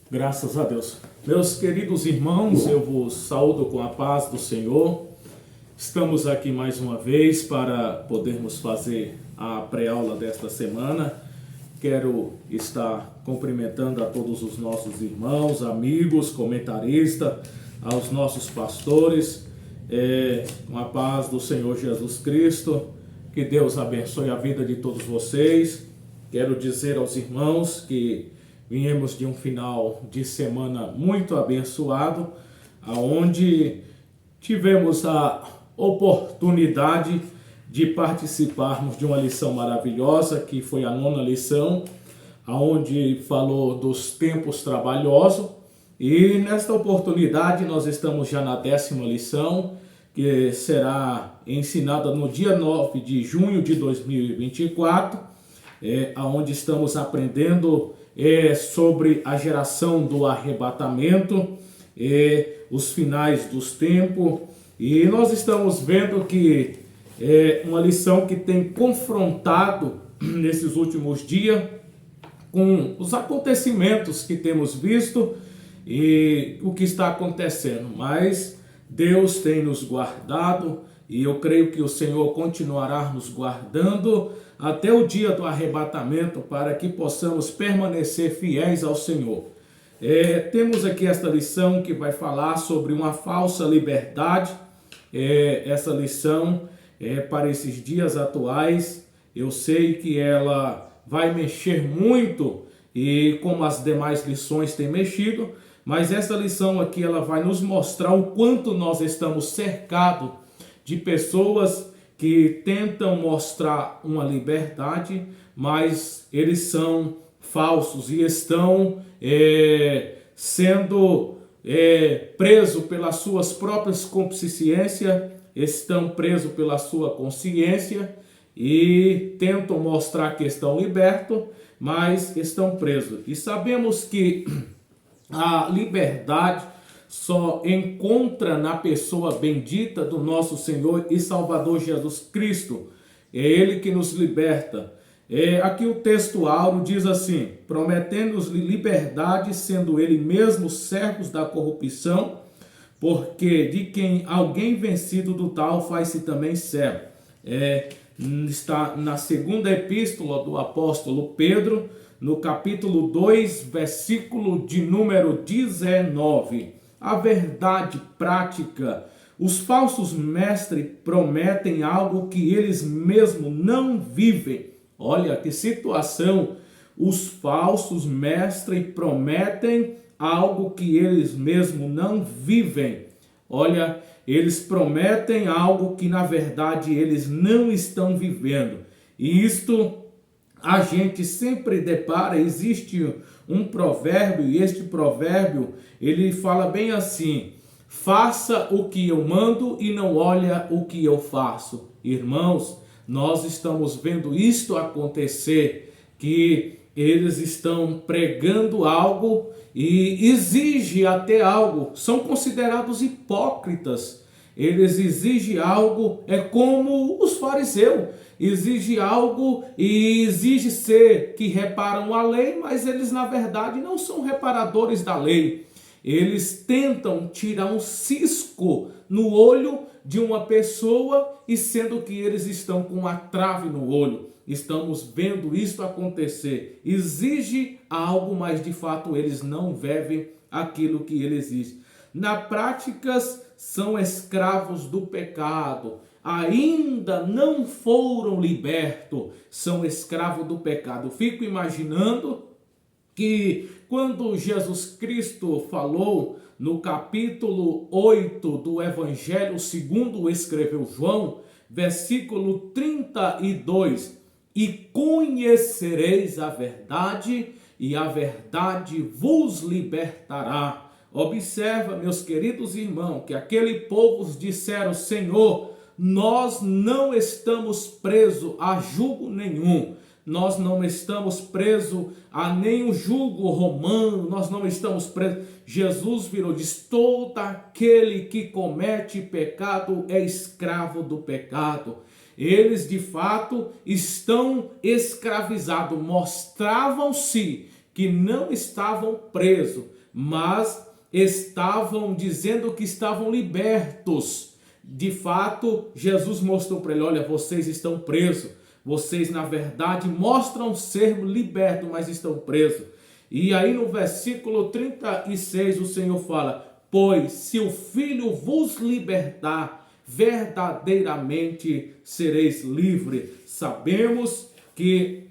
Graças a Deus. Meus queridos irmãos, eu vos saúdo com a paz do Senhor. Estamos aqui mais uma vez para podermos fazer a pré-aula desta semana. Quero estar cumprimentando a todos os nossos irmãos, amigos, comentaristas, aos nossos pastores, com a paz do Senhor Jesus Cristo. Que Deus abençoe a vida de todos vocês. Quero dizer aos irmãos que viemos de um final de semana muito abençoado, aonde tivemos a oportunidade de participarmos de uma lição maravilhosa, que foi a 9ª lição, aonde falou dos tempos trabalhosos. E nesta oportunidade nós estamos já na 10ª lição, que será ensinada no dia 9 de junho de 2024, aonde estamos aprendendo sobre a geração do arrebatamento, os finais dos tempos. E nós estamos vendo que é uma lição que tem confrontado nesses últimos dias com os acontecimentos que temos visto e o que está acontecendo. Mas Deus tem nos guardado e eu creio que o Senhor continuará nos guardando até o dia do arrebatamento, para que possamos permanecer fiéis ao Senhor. Temos aqui esta lição que vai falar sobre uma falsa liberdade. Essa lição para esses dias atuais. Eu sei que ela vai mexer muito, e como as demais lições têm mexido, mas essa lição aqui ela vai nos mostrar o quanto nós estamos cercados de pessoas que tentam mostrar uma liberdade, mas eles são falsos e estão sendo presos pelas suas próprias consciências, estão presos pela sua consciência e tentam mostrar que estão libertos, mas estão presos. E sabemos que a liberdade só encontra na pessoa bendita do nosso Senhor e Salvador Jesus Cristo. É Ele que nos liberta. Aqui o texto áureo diz assim: prometendo-nos liberdade, sendo Ele mesmo servos da corrupção, porque de quem alguém vencido do tal faz-se também servo. Está na 2ª epístola do apóstolo Pedro, no capítulo 2, versículo de número 19. A verdade prática. Os falsos mestres prometem algo que eles mesmos não vivem. Olha que situação. Os falsos mestres prometem algo que eles mesmos não vivem. Olha, eles prometem algo que na verdade eles não estão vivendo. E isto a gente sempre depara. Existe um provérbio, e este provérbio ele fala bem assim: faça o que eu mando e não olha o que eu faço. Irmãos, nós estamos vendo isto acontecer, que eles estão pregando algo e exigem até algo, são considerados hipócritas. Eles exigem algo, como os fariseus, exige algo e exige ser que reparam a lei, mas eles na verdade não são reparadores da lei. Eles tentam tirar um cisco no olho de uma pessoa, e sendo que eles estão com uma trave no olho. Estamos vendo isso acontecer. Exige algo, mas de fato eles não vivem aquilo que ele exige. Na prática, são escravos do pecado. Ainda não foram libertos, são escravos do pecado. Fico imaginando que quando Jesus Cristo falou no capítulo 8 do Evangelho segundo escreveu João, versículo 32, e conhecereis a verdade, e a verdade vos libertará. Observa, meus queridos irmãos, que aquele povo disseram: Senhor, nós não estamos presos a jugo nenhum. Nós não estamos presos a nenhum jugo romano, nós não estamos presos. Jesus virou e diz: todo aquele que comete pecado é escravo do pecado. Eles de fato estão escravizados, mostravam-se que não estavam presos, mas estavam dizendo que estavam libertos. De fato, Jesus mostrou para ele: olha, vocês estão presos. Vocês, na verdade, mostram ser libertos, mas estão presos. E aí no versículo 36 o Senhor fala: pois se o Filho vos libertar, verdadeiramente sereis livres. Sabemos que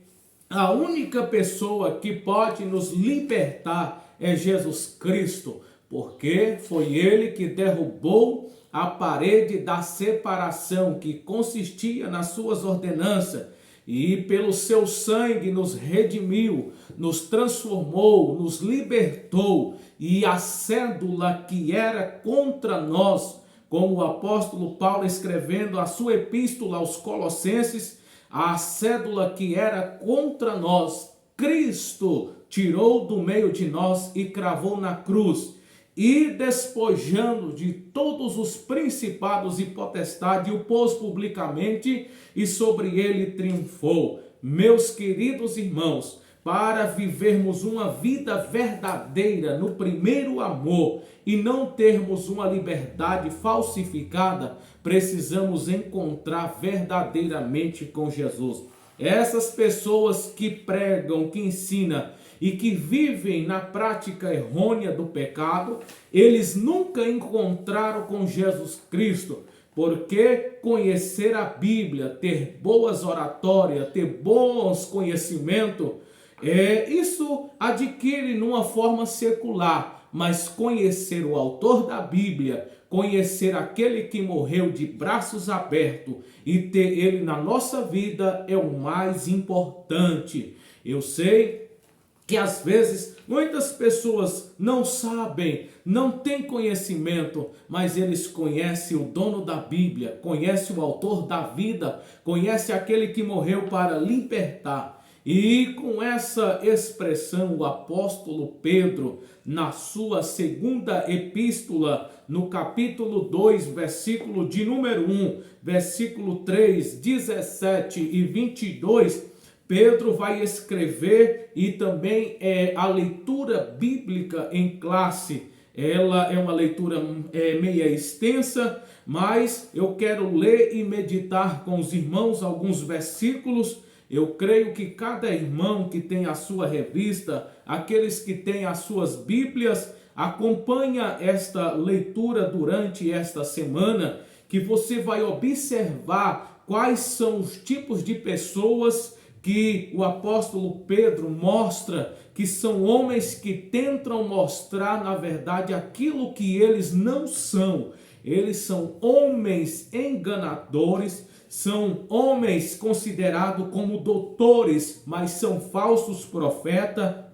a única pessoa que pode nos libertar é Jesus Cristo, porque foi Ele que derrubou a parede da separação que consistia nas suas ordenanças, e pelo seu sangue nos redimiu, nos transformou, nos libertou, e a cédula que era contra nós, como o apóstolo Paulo escrevendo a sua epístola aos Colossenses, a cédula que era contra nós, Cristo tirou do meio de nós e cravou na cruz, e despojando de todos os principados e potestades, o pôs publicamente e sobre ele triunfou. Meus queridos irmãos, para vivermos uma vida verdadeira no primeiro amor e não termos uma liberdade falsificada, precisamos encontrar verdadeiramente com Jesus. Essas pessoas que pregam, que ensinam e que vivem na prática errônea do pecado, eles nunca encontraram com Jesus Cristo, porque conhecer a Bíblia, ter boas oratórias, ter bons conhecimentos, isso adquire numa forma secular, mas conhecer o autor da Bíblia, conhecer aquele que morreu de braços abertos e ter ele na nossa vida é o mais importante. Eu sei que às vezes muitas pessoas não sabem, não têm conhecimento, mas eles conhecem o dono da Bíblia, conhecem o autor da vida, conhecem aquele que morreu para libertar. E com essa expressão, o apóstolo Pedro, na sua segunda epístola, no capítulo 2, versículo de número 1, versículo 3, 17 e 22, Pedro vai escrever, e também a leitura bíblica em classe. Ela é uma leitura meia extensa, mas eu quero ler e meditar com os irmãos alguns versículos. Eu creio que cada irmão que tem a sua revista, aqueles que têm as suas Bíblias, acompanha esta leitura durante esta semana, que você vai observar quais são os tipos de pessoas que o apóstolo Pedro mostra, que são homens que tentam mostrar, na verdade, aquilo que eles não são. Eles são homens enganadores, são homens considerados como doutores, mas são falsos profetas,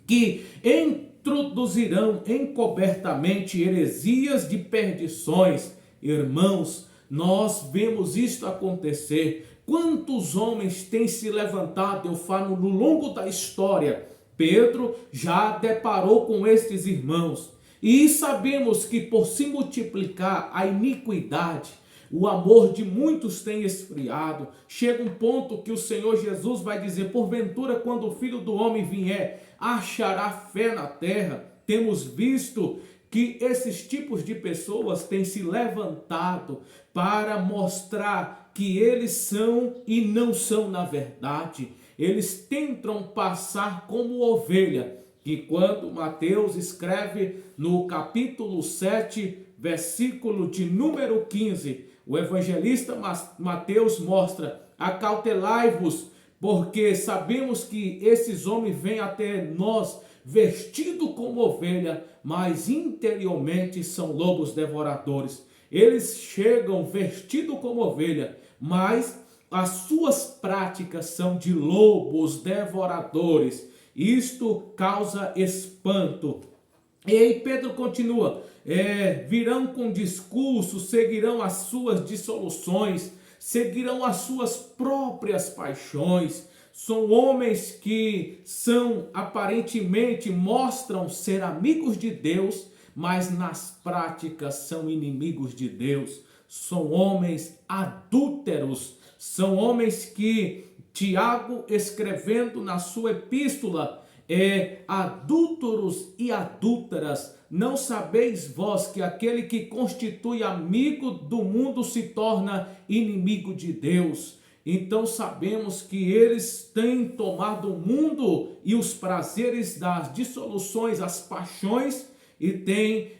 que introduzirão encobertamente heresias de perdições. Irmãos, nós vemos isto acontecer. Quantos homens têm se levantado, eu falo, no longo da história? Pedro já deparou com estes irmãos. E sabemos que por se multiplicar a iniquidade, o amor de muitos tem esfriado. Chega um ponto que o Senhor Jesus vai dizer: porventura, quando o Filho do Homem vier, achará fé na terra? Temos visto que esses tipos de pessoas têm se levantado para mostrar que eles são e não são na verdade. Eles tentam passar como ovelha. E quando Mateus escreve no capítulo 7, versículo de número 15, o evangelista Mateus mostra: acautelai-vos, porque sabemos que esses homens vêm até nós vestidos como ovelha, mas interiormente são lobos devoradores. Eles chegam vestidos como ovelha, mas as suas práticas são de lobos devoradores. Isto causa espanto. E aí Pedro continua: virão com discurso, seguirão as suas dissoluções, seguirão as suas próprias paixões. São homens que aparentemente mostram ser amigos de Deus, mas nas práticas são inimigos de Deus. São homens adúlteros, são homens que Tiago, escrevendo na sua epístola, adúlteros e adúlteras, não sabeis vós que aquele que constitui amigo do mundo se torna inimigo de Deus? Então sabemos que eles têm tomado o mundo e os prazeres das dissoluções, as paixões, e têm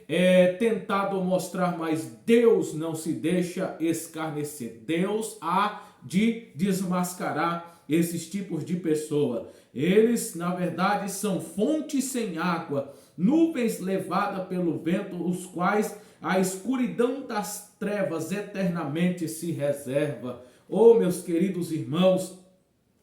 tentado mostrar, mas Deus não se deixa escarnecer. Deus há de desmascarar esses tipos de pessoa. Eles, na verdade, são fontes sem água, nuvens levadas pelo vento, os quais a escuridão das trevas eternamente se reserva. Oh, meus queridos irmãos,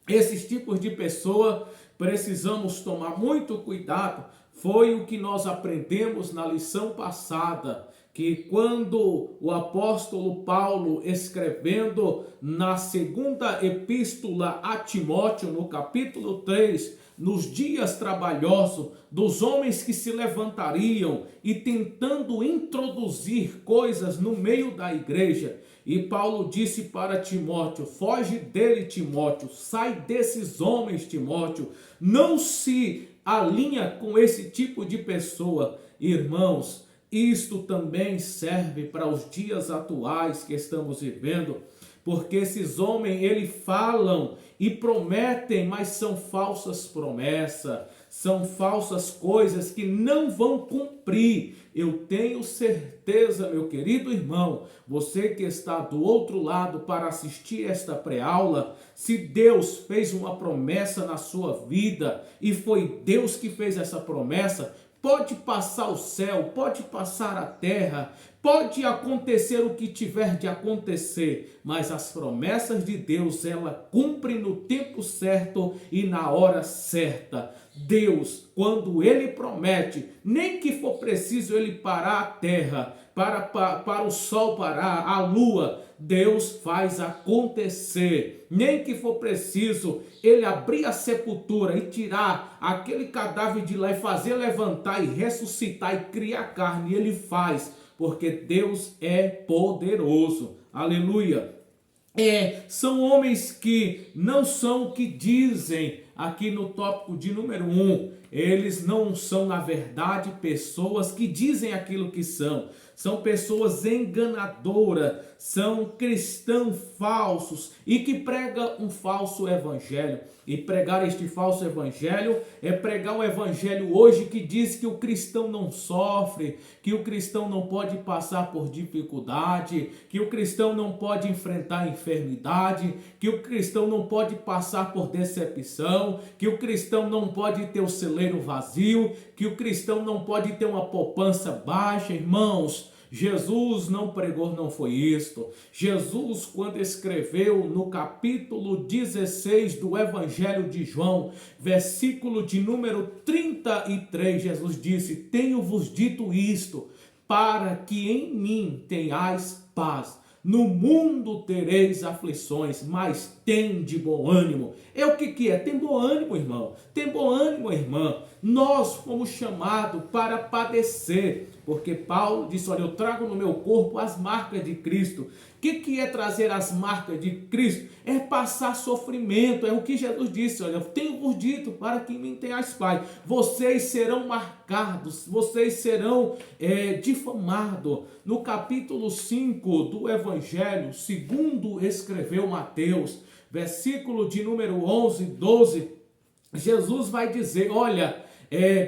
esses tipos de pessoa precisamos tomar muito cuidado. Foi o que nós aprendemos na lição passada, que quando o apóstolo Paulo, escrevendo na segunda epístola a Timóteo, no capítulo 3, nos dias trabalhosos dos homens que se levantariam e tentando introduzir coisas no meio da igreja, e Paulo disse para Timóteo: foge dele, Timóteo, sai desses homens, Timóteo, não se alinha com esse tipo de pessoa. Irmãos, isto também serve para os dias atuais que estamos vivendo, porque esses homens, eles falam e prometem, mas são falsas promessas, são falsas coisas que não vão cumprir. Eu tenho certeza, meu querido irmão, você que está do outro lado para assistir esta pré-aula, se Deus fez uma promessa na sua vida e foi Deus que fez essa promessa, pode passar o céu, pode passar a terra, pode acontecer o que tiver de acontecer, mas as promessas de Deus, ela cumpre no tempo certo e na hora certa. Deus, quando Ele promete, nem que for preciso Ele parar a terra, para o sol parar, a lua, Deus faz acontecer. Nem que for preciso Ele abrir a sepultura e tirar aquele cadáver de lá e fazer levantar e ressuscitar e criar carne, Ele faz, porque Deus é poderoso. Aleluia. São homens que não são o que dizem aqui no tópico de número 1. Eles não são, na verdade, pessoas que dizem aquilo que são. São pessoas enganadoras, são cristãos falsos e que pregam um falso evangelho. E pregar este falso evangelho é pregar um evangelho hoje que diz que o cristão não sofre, que o cristão não pode passar por dificuldade, que o cristão não pode enfrentar enfermidade, que o cristão não pode passar por decepção, que o cristão não pode ter o celeiro vazio, que o cristão não pode ter uma poupança baixa. Irmãos, Jesus não pregou, não foi isto. Jesus, quando escreveu no capítulo 16 do Evangelho de João, versículo de número 33, Jesus disse: tenho-vos dito isto, para que em mim tenhais paz. No mundo tereis aflições, mas tem de bom ânimo. É o que é? Tem bom ânimo, irmão. Tem bom ânimo, irmã. Nós fomos chamados para padecer, porque Paulo disse: olha, eu trago no meu corpo as marcas de Cristo. O que é trazer as marcas de Cristo? É passar sofrimento. É o que Jesus disse: olha, eu tenho-vos dito para que em mim tenhais paz. Vocês serão marcados, vocês serão difamados. No capítulo 5 do Evangelho, segundo escreveu Mateus, versículo de número 11, 12, Jesus vai dizer: olha,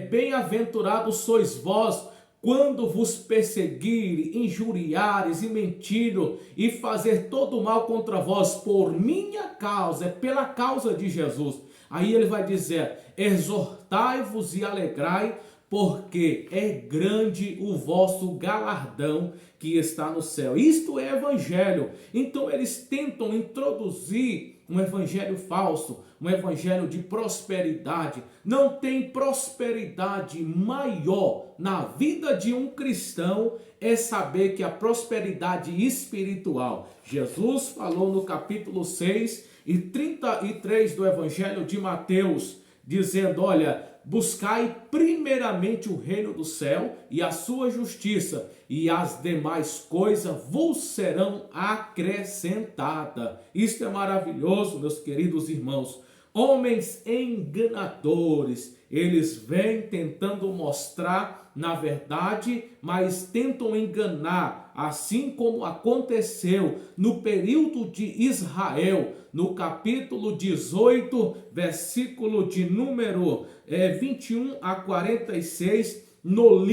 bem-aventurados sois vós, quando vos perseguirem, injuriares e mentirem e fazer todo mal contra vós por minha causa, pela causa de Jesus. Aí ele vai dizer: exortai-vos e alegrai, porque é grande o vosso galardão que está no céu. Isto é evangelho. Então eles tentam introduzir um evangelho falso, um evangelho de prosperidade. Não tem prosperidade maior na vida de um cristão é saber que a prosperidade espiritual. Jesus falou no capítulo 6 e 33 do Evangelho de Mateus, dizendo: olha, buscai primeiramente o reino do céu e a sua justiça, e as demais coisas vos serão acrescentadas. Isto é maravilhoso, meus queridos irmãos. Homens enganadores eles vêm tentando mostrar na verdade, mas tentam enganar, assim como aconteceu no período de Israel, no capítulo 18, versículo de número 21 a 46, no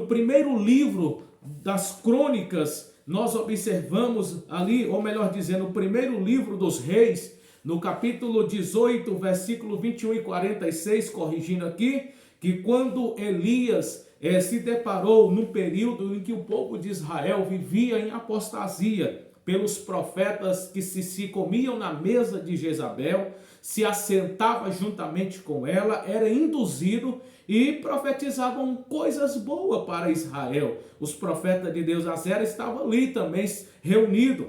primeiro livro das crônicas, nós observamos ali, ou melhor dizendo, o primeiro livro dos reis, no capítulo 18, versículo 21 e 46, corrigindo aqui, que quando Elias se deparou no período em que o povo de Israel vivia em apostasia, pelos profetas que se comiam na mesa de Jezabel, se assentava juntamente com ela, era induzido e profetizavam coisas boas para Israel. Os profetas de Deus Azera estavam ali também reunidos.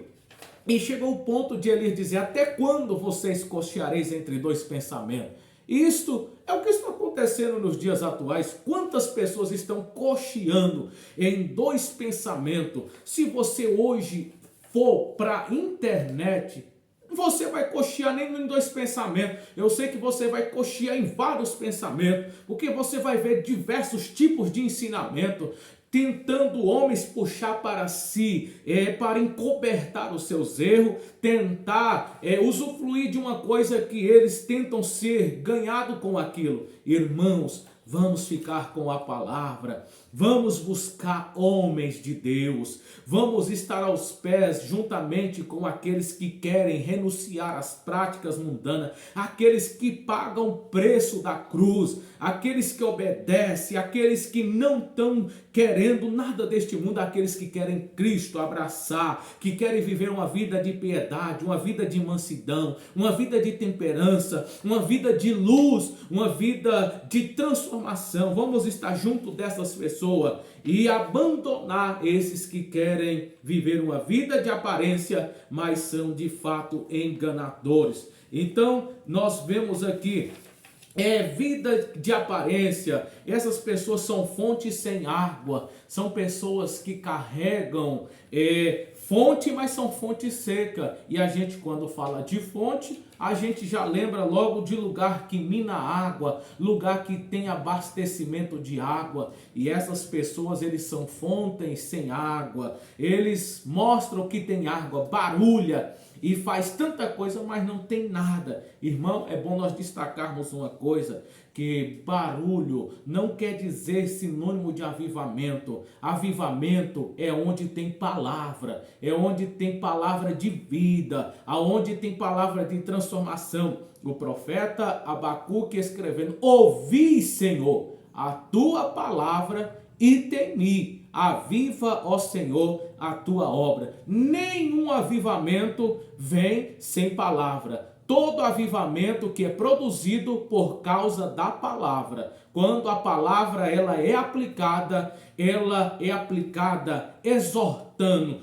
E chegou o ponto de Elias dizer: até quando vocês cocheareis entre dois pensamentos? Isto é o que está acontecendo nos dias atuais. Quantas pessoas estão cocheando em dois pensamentos? Se você hoje for para a internet, você vai cochear nem em dois pensamentos. Eu sei que você vai cochear em vários pensamentos, porque você vai ver diversos tipos de ensinamento, tentando homens puxar para si, para encobertar os seus erros, tentar usufruir de uma coisa que eles tentam ser ganhado com aquilo. Irmãos, vamos ficar com a palavra, vamos buscar homens de Deus, vamos estar aos pés juntamente com aqueles que querem renunciar às práticas mundanas, aqueles que pagam o preço da cruz, aqueles que obedecem, aqueles que não estão querendo nada deste mundo, aqueles que querem Cristo abraçar, que querem viver uma vida de piedade, uma vida de mansidão, uma vida de temperança, uma vida de luz, uma vida de transformação. Vamos estar junto dessas pessoas e abandonar esses que querem viver uma vida de aparência, mas são de fato enganadores. Então nós vemos aqui vida de aparência. Essas pessoas são fontes sem água, são pessoas que carregam fonte, mas são fonte seca. E a gente, quando fala de fonte, a gente já lembra logo de lugar que mina água, lugar que tem abastecimento de água. E essas pessoas, eles são fontes sem água, eles mostram que tem água, barulha e faz tanta coisa, mas não tem nada. Irmão, é bom nós destacarmos uma coisa, que barulho não quer dizer sinônimo de avivamento. Avivamento é onde tem palavra, é onde tem palavra de vida, aonde tem palavra de transformação. O profeta Abacuque escrevendo: ouvi, Senhor, a tua palavra e temi. Aviva, ó Senhor, a tua obra. Nenhum avivamento vem sem palavra. Todo avivamento que é produzido por causa da palavra. Quando a palavra ela é aplicada exortando,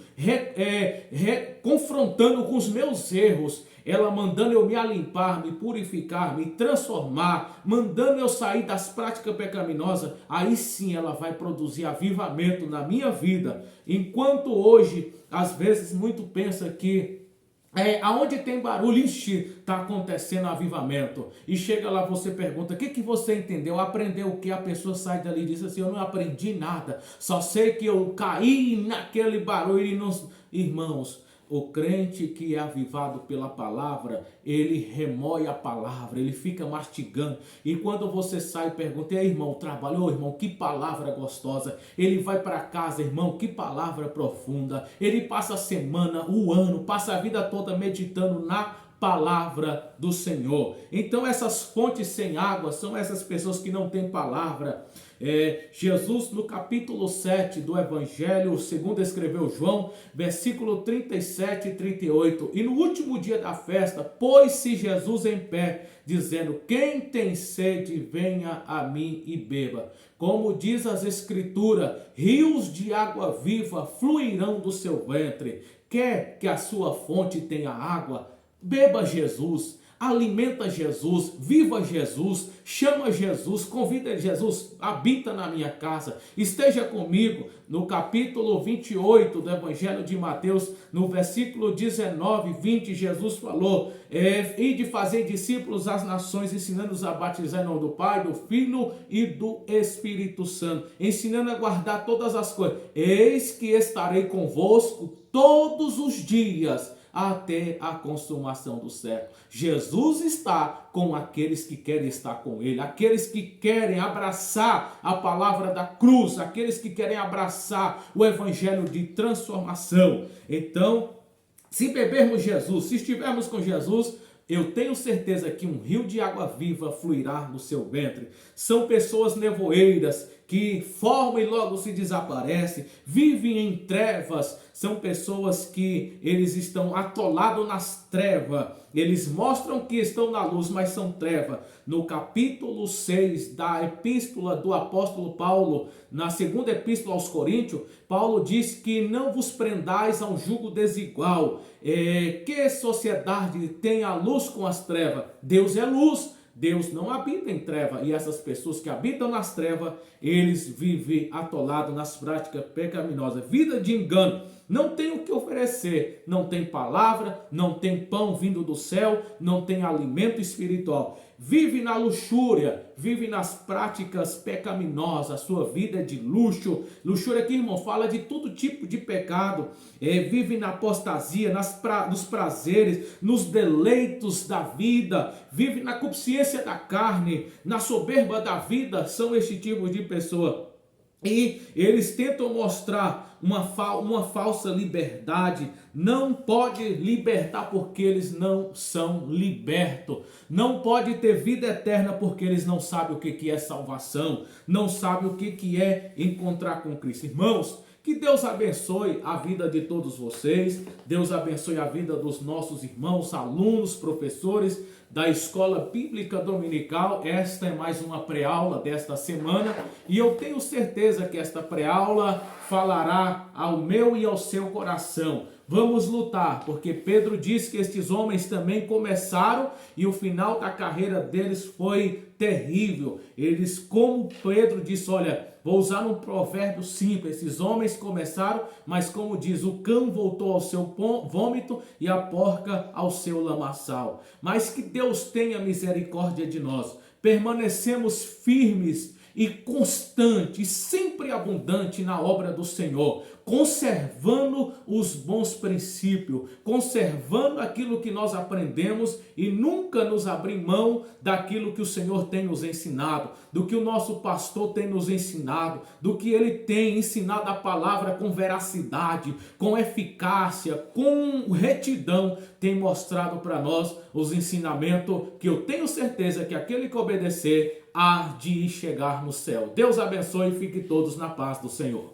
confrontando com os meus erros, ela mandando eu me alimpar, me purificar, me transformar, mandando eu sair das práticas pecaminosas, aí sim ela vai produzir avivamento na minha vida. Enquanto hoje, às vezes, muito pensa que aonde tem barulho, está acontecendo avivamento. E chega lá, você pergunta: o que você entendeu? Aprendeu o que? A pessoa sai dali e diz assim: eu não aprendi nada, só sei que eu caí naquele barulho e não... Irmãos, o crente que é avivado pela palavra, ele remoe a palavra, ele fica mastigando. E quando você sai e pergunta: e aí, irmão, trabalhou, irmão? Que palavra gostosa. Ele vai para casa, irmão, que palavra profunda. Ele passa a semana, o ano, passa a vida toda meditando na palavra do Senhor. Então essas fontes sem água são essas pessoas que não têm palavra. Jesus, no capítulo 7 do Evangelho segundo escreveu João, versículo 37 e 38, e no último dia da festa, pôs-se Jesus em pé, dizendo: quem tem sede, venha a mim e beba. Como diz as Escrituras, rios de água viva fluirão do seu ventre. Quer que a sua fonte tenha água? Beba Jesus. Alimenta Jesus, viva Jesus, chama Jesus, convida Jesus, habita na minha casa, esteja comigo. No capítulo 28 do Evangelho de Mateus, no versículo 19 e 20, Jesus falou: ide fazer discípulos às nações, ensinando-os a batizar em nome do Pai, do Filho e do Espírito Santo, ensinando a guardar todas as coisas. Eis que estarei convosco todos os dias, até a consumação do século. Jesus está com aqueles que querem estar com ele, aqueles que querem abraçar a palavra da cruz, aqueles que querem abraçar o evangelho de transformação. Então, se bebermos Jesus, se estivermos com Jesus, eu tenho certeza que um rio de água viva fluirá no seu ventre. São pessoas nevoeiras que formam e logo se desaparecem, vivem em trevas, são pessoas que eles estão atolados nas trevas, eles mostram que estão na luz, mas são trevas. No capítulo 6 da epístola do apóstolo Paulo, na segunda epístola aos Coríntios, Paulo diz que não vos prendais a um jugo desigual. Que sociedade tem a luz com as trevas? Deus é luz. Deus não habita em treva, e essas pessoas que habitam nas trevas, eles vivem atolados nas práticas pecaminosas, vida de engano, não tem o que oferecer, não tem palavra, não tem pão vindo do céu, não tem alimento espiritual, vive na luxúria, vive nas práticas pecaminosas, a sua vida é de luxo. Luxúria aqui, irmão, fala de todo tipo de pecado, vive na apostasia, nos prazeres, nos deleitos da vida, vive na consciência da carne, na soberba da vida. São este tipo de pessoa. E eles tentam mostrar uma falsa liberdade. Não pode libertar porque eles não são libertos. Não pode ter vida eterna porque eles não sabem o que é salvação. Não sabem o que é encontrar com Cristo. Irmãos, que Deus abençoe a vida de todos vocês. Deus abençoe a vida dos nossos irmãos, alunos, professores da Escola Bíblica Dominical. Esta é mais uma pré-aula desta semana e eu tenho certeza que esta pré-aula falará ao meu e ao seu coração. Vamos lutar, porque Pedro diz que estes homens também começaram e o final da carreira deles foi terrível. Eles, como Pedro disse, olha, vou usar um provérbio simples, esses homens começaram, mas como diz, o cão voltou ao seu vômito e a porca ao seu lamaçal. Mas que Deus tenha misericórdia de nós, permanecemos firmes e constante, sempre abundante na obra do Senhor, conservando os bons princípios, conservando aquilo que nós aprendemos e nunca nos abrir mão daquilo que o Senhor tem nos ensinado, do que o nosso pastor tem nos ensinado, do que ele tem ensinado a palavra com veracidade, com eficácia, com retidão, tem mostrado para nós os ensinamentos que eu tenho certeza que aquele que obedecer há de chegar no céu. Deus abençoe e fique todos na paz do Senhor.